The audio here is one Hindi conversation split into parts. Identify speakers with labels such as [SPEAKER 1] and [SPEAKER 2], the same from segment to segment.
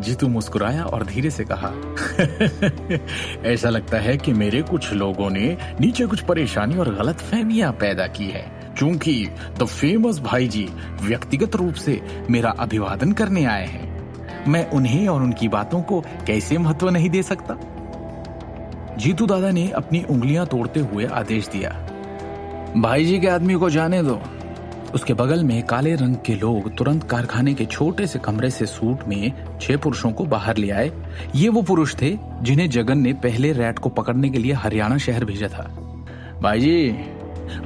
[SPEAKER 1] जीतू मुस्कुराया और धीरे से कहा, ऐसा लगता है कि मेरे कुछ लोगों ने नीचे कुछ परेशानी और गलत फहमियां पैदा की है। चूंकि द फेमस भाई जी व्यक्तिगत रूप से मेरा अभिवादन करने आए हैं, मैं उन्हें और उनकी बातों को कैसे महत्व नहीं दे सकता। जीतू दादा ने अपनी उंगलियां तोड़ते हुए आदेश दिया, भाई जी के आदमी को जाने दो। उसके बगल में काले रंग के लोग तुरंत कारखाने के छोटे से कमरे से सूट में 6 पुरुषों को बाहर ले आए। ये वो पुरुष थे जिन्हें जगन ने पहले रैट को पकड़ने के लिए हरियाणा शहर भेजा था। भाई जी,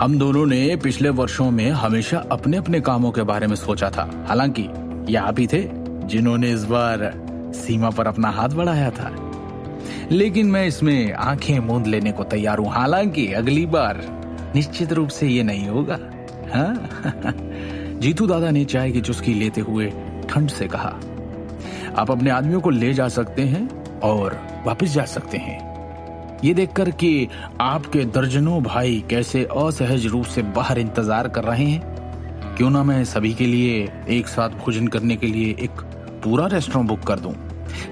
[SPEAKER 1] हम दोनों ने पिछले वर्षों में हमेशा अपने अपने कामों के बारे में सोचा था। हालांकि ये आप ही थे जिन्होंने इस बार सीमा पर अपना हाथ बढ़ाया था, लेकिन मैं इसमें आंखें मूंद लेने को तैयार हूं। हालांकि अगली बार निश्चित रूप से ये नहीं होगा। हाँ? जीतू दादा ने चाय की चुस्की लेते हुए ठंड से कहा, आप अपने आदमियों को ले जा सकते हैं और वापस जा सकते हैं। ये देखकर कि आपके दर्जनों भाई कैसे असहज रूप से बाहर इंतजार कर रहे हैं, क्यों ना मैं सभी के लिए एक साथ भोजन करने के लिए एक पूरा रेस्टोरेंट बुक कर दूं,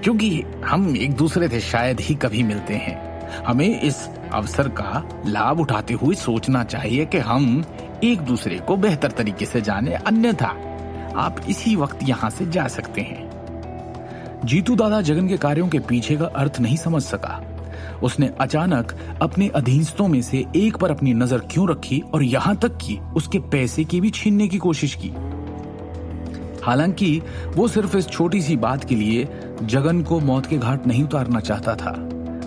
[SPEAKER 1] क्योंकि हम एक दूसरे से शायद ही कभी मिलते हैं। हमें इस अवसर का लाभ उठाते हुए सोचना चाहिए कि हम एक दूसरे को बेहतर तरीके से जाने, अन्यथा आप इसी वक्त यहां से जा सकते हैं। जीतू दादा जगन के कार्यों के पीछे का अर्थ नहीं समझ सका। उसने अचानक अपने अधीनस्थों में से एक पर अपनी नजर क्यों रखी और यहां तक कि उसके पैसे की भी छीनने की कोशिश की। हालांकि वो सिर्फ इस छोटी सी बात के लिए जगन को मौत के घाट नहीं उतारना चाहता था।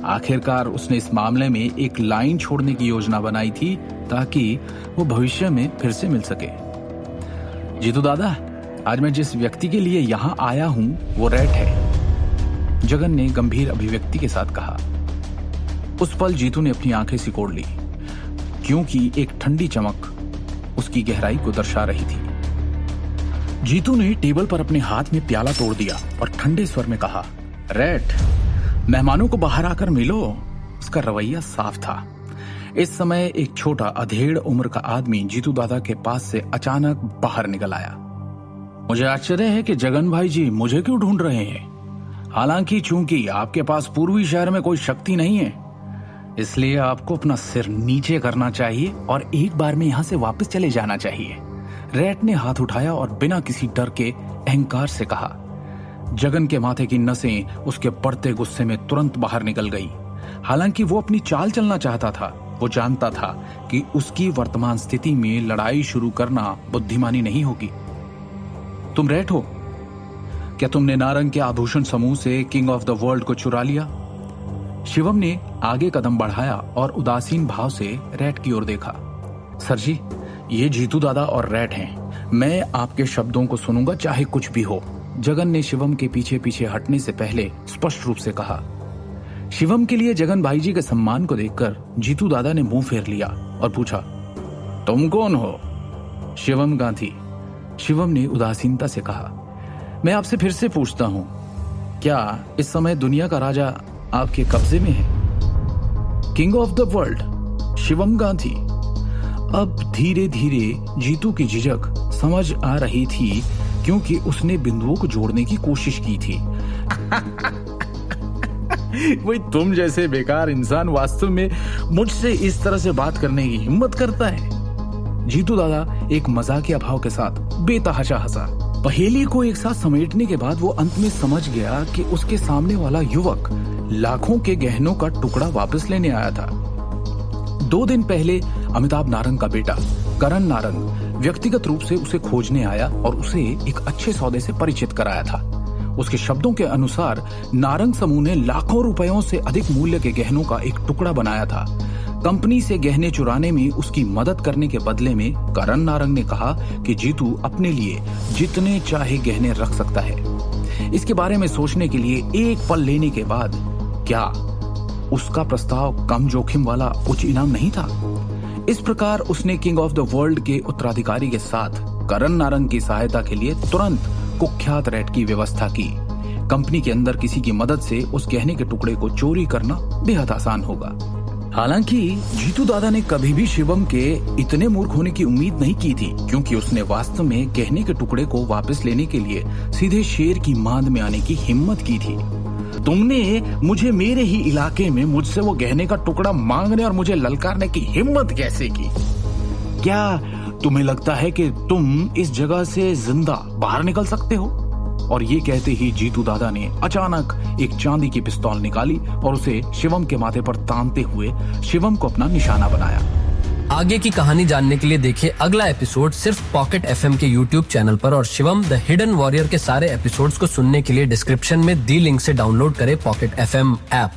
[SPEAKER 1] आखिरकार उसने इस मामले में एक लाइन छोड़ने की योजना बनाई थी ताकि वो भविष्य में फिर से मिल सके। जीतू दादा, आज मैं जिस व्यक्ति के लिए यहाँ आया हूं वो रैट है, जगन ने गंभीर अभिव्यक्ति के साथ कहा। उस पल जीतू ने अपनी आंखें सिकोड़ ली, क्योंकि एक ठंडी चमक उसकी गहराई को दर्शा रही थी। जीतू ने टेबल पर अपने हाथ में प्याला तोड़ दिया और ठंडे स्वर में कहा, रैट, मेहमानों को बाहर आकर मिलो। उसका रवैया साफ था। इस समय एक छोटा अधेड़ उम्र का आदमी जीतू दादा के पास से अचानक बाहर निकल आया। मुझे आश्चर्य है कि जगन भाई जी मुझे क्यों ढूंढ रहे हैं। हालांकि चूंकि आपके पास पूर्वी शहर में कोई शक्ति नहीं है, इसलिए आपको अपना सिर नीचे करना चाहिए और एक बार में यहां से वापस चले जाना चाहिए। रैट ने हाथ उठाया और बिना किसी डर के अहंकार से कहा। जगन के माथे की नसें उसके बढ़ते गुस्से में तुरंत बाहर निकल गई। हालांकि वो अपनी चाल चलना चाहता था। वो जानता था कि उसकी वर्तमान स्थिति में लड़ाई शुरू करना बुद्धिमानी नहीं होगी। तुम रैट हो? क्या तुमने नारंग के आभूषण समूह से किंग ऑफ द वर्ल्ड को चुरा लिया? शिवम ने आगे कदम बढ़ाया और उदासीन भाव से रैट की ओर देखा। सर जी, ये जीतू दादा और रैट हैं। मैं आपके शब्दों को सुनूंगा चाहे कुछ भी हो, जगन ने शिवम के पीछे पीछे हटने से पहले स्पष्ट रूप से कहा। शिवम के लिए जगन भाई जी के सम्मान को देखकर जीतू दादा ने मुंह फेर लिया और पूछा, तुम कौन हो? शिवम गांधी, शिवम ने उदासीनता से कहा। मैं आपसे फिर से पूछता हूं, क्या इस समय दुनिया का राजा आपके कब्जे में है? King of the world Shivam Gandhi. अब धीरे धीरे जीतू की झिझक समझ आ रही थी, क्योंकि उसने बिंदुओं को जोड़ने की कोशिश की थी। वही तुम जैसे बेकार इंसान वास्तव में मुझसे इस तरह से बात करने की हिम्मत करता है? जीतू दादा एक मजाकिया भाव के साथ बेतहाशा हंसा। पहेली को एक साथ समेटने के बाद वो अंत में समझ गया कि उसके सामने वाला युवक लाखों के गहनों का टुकड़ा वापस लेने आया था। 2 दिन पहले अमिताभ नारंग का बेटा करण नारंग व्यक्तिगत रूप से उसे खोजने आया और उसे एक अच्छे सौदे से परिचित कराया था। उसके शब्दों के अनुसार नारंग समूह ने लाखों रुपयों से अधिक मूल्य के गहनों का एक टुकड़ा बनाया था। कंपनी से गहने चुराने में उसकी मदद करने के बदले में करण नारंग ने कहा कि जीतू अपने लिए जितने चाहे गहने रख सकता है। इसके बारे में सोचने के लिए एक पल लेने के बाद क्या उसका प्रस्ताव कम जोखिम वाला उच्च इनाम नहीं था? इस प्रकार उसने किंग ऑफ द वर्ल्ड के उत्तराधिकारी के साथ करण नारंग की सहायता के लिए तुरंत कुख्यात रैट की व्यवस्था की। कंपनी के अंदर किसी की मदद से उस गहने के टुकड़े को चोरी करना बेहद आसान होगा। हालांकि जीतू दादा ने कभी भी शिवम के इतने मूर्ख होने की उम्मीद नहीं की थी, क्योंकि उसने वास्तव में गहने के टुकड़े को वापस लेने के लिए सीधे शेर की मांद में आने की हिम्मत की थी। तुमने मुझे मेरे ही इलाके में मुझसे वो गहने का टुकड़ा मांगने और मुझे ललकारने की हिम्मत कैसे की? क्या तुम्हें लगता है कि तुम इस जगह से जिंदा बाहर निकल सकते हो? और ये कहते ही जीतू दादा ने अचानक एक चांदी की पिस्तौल निकाली और उसे शिवम के माथे पर तानते हुए शिवम को अपना निशाना बनाया।
[SPEAKER 2] आगे की कहानी जानने के लिए देखिए अगला एपिसोड सिर्फ पॉकेट एफएम के यूट्यूब चैनल पर, और शिवम द हिडन वॉरियर के सारे एपिसोड्स को सुनने के लिए डिस्क्रिप्शन में दी लिंक से डाउनलोड करें पॉकेट एफएम ऐप।